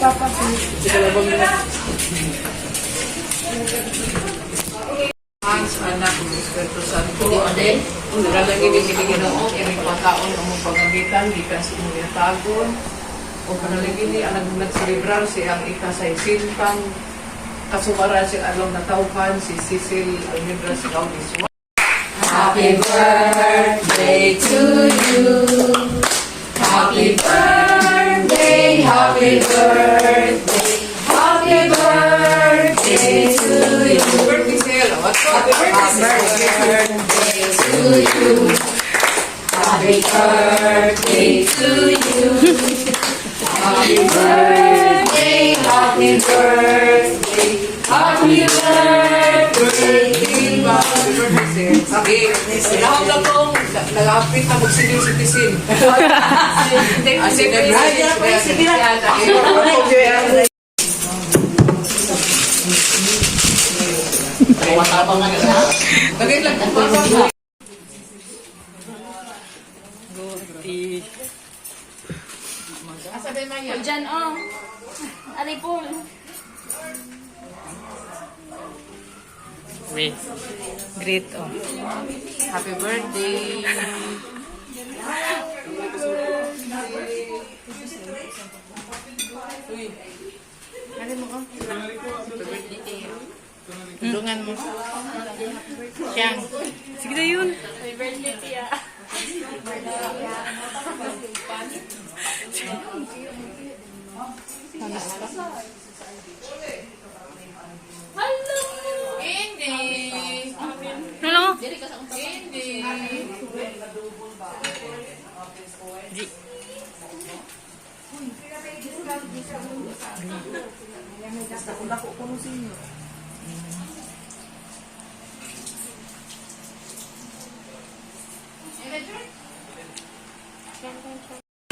Hans, anak, Espiritu Santo, Amen. Nagalagi din Ginoo, iring pagkaon ang mong pangagitan, gikan sa imong itagon. O panalagi ni ang nagselebrar siyang ika-60 kasumara si along natauhan si Cecil Almendras Gaudis. Happy birthday to you. Happy birthday, happy birthday, happy birthday to you. Happy birthday to you. Happy birthday to you. Happy birthday, happy birthday, happy birthday. Sabi, lahap lang kong nag-apit na magsilyo si Tisin. Lagay lang kung papang. Asabi man yan. Diyan, oh. Aripol. Wait. Great, oh. Happy birthday. Uy. Ano mo ko? Happy birthday. Tulungan mo. Siyang. Sige na yun. Happy birthday, Tia. Hello! Hindi. Hello? Hindi.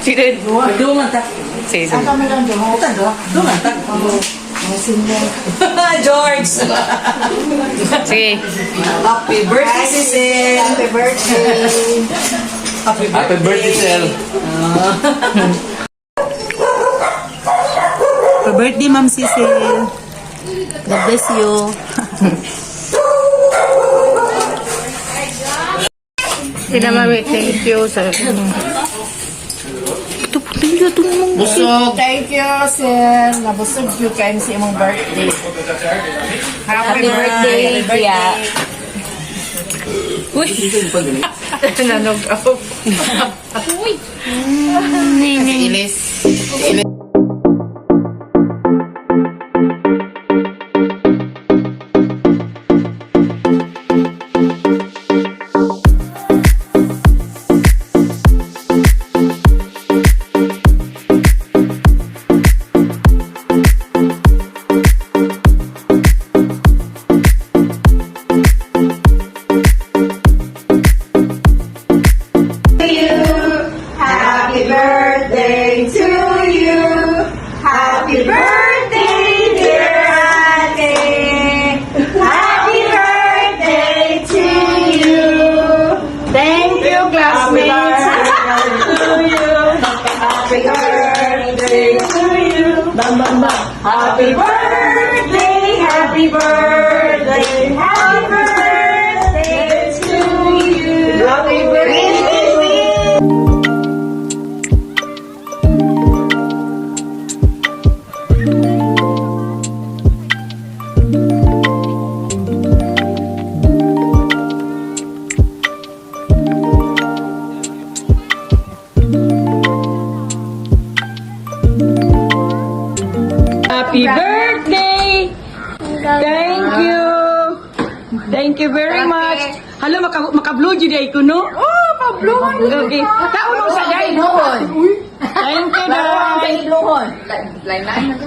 Sige, dungan ta. Sige. Saan kami lang dungan? Dungan ta. George! Sige. Happy birthday, Cecil! Happy birthday! Happy birthday, Sel. Happy birthday, Ma'am Cecil! God bless you! Sila mami, thank you sa... Ito po, thank you. Busog. Thank you, Sir. Nabusog you kayo sa imong birthday. Happy birthday, Tia. Uy! Nanog ako. Uy! Ilis. Happy birthday to you. Happy birthday, dear Ate. Happy birthday to you. Thank you, classmates. To you. Happy birthday to you. Bam, bam, bam. Happy birthday, happy birthday, happy birthday to you. Happy birthday. Happy birthday! Thank you! Thank you very much! Hala, maka-blue dyan ay kuno? Oh, pa-blue! Okay. Kaunong sa day, no? Thank you, Dad! Lain-lain.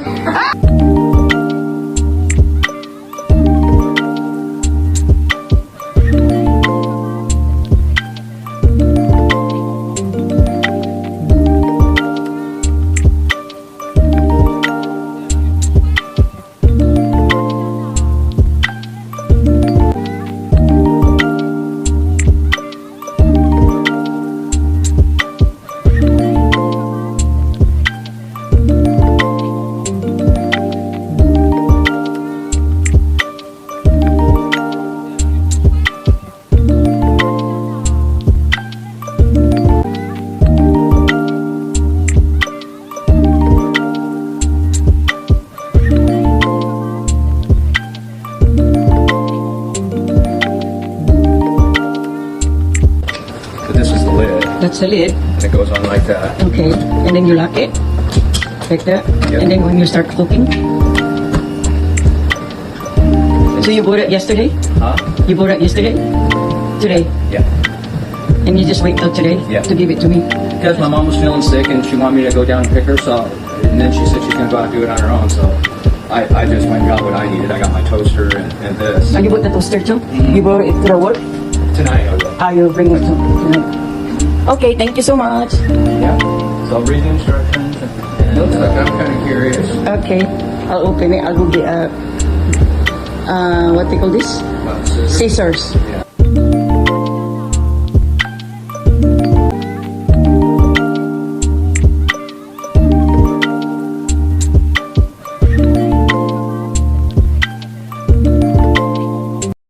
That's the lid. And it goes on like that. Okay. And then you lock it. Like that. Yep. And then when you start cooking. So you bought it yesterday? Huh? You bought it yesterday? Today? Yeah. And you just wait till today Yeah. to give it to me? Because my mom was feeling sick and she wanted me to go down and pick her, so, and then she said she's going to go out and do it on her own, so I just went and got what I needed. I got my toaster and this. Oh, you bought the toaster too? You brought it to the work? Tonight I will. Ah, you bring it tonight. Okay, thank you so much. Yeah. So I'll read the instructions and looks like I'm kind of curious. Okay, I'll open it. I'll go get what they call this? What, scissors? Scissors. Yeah.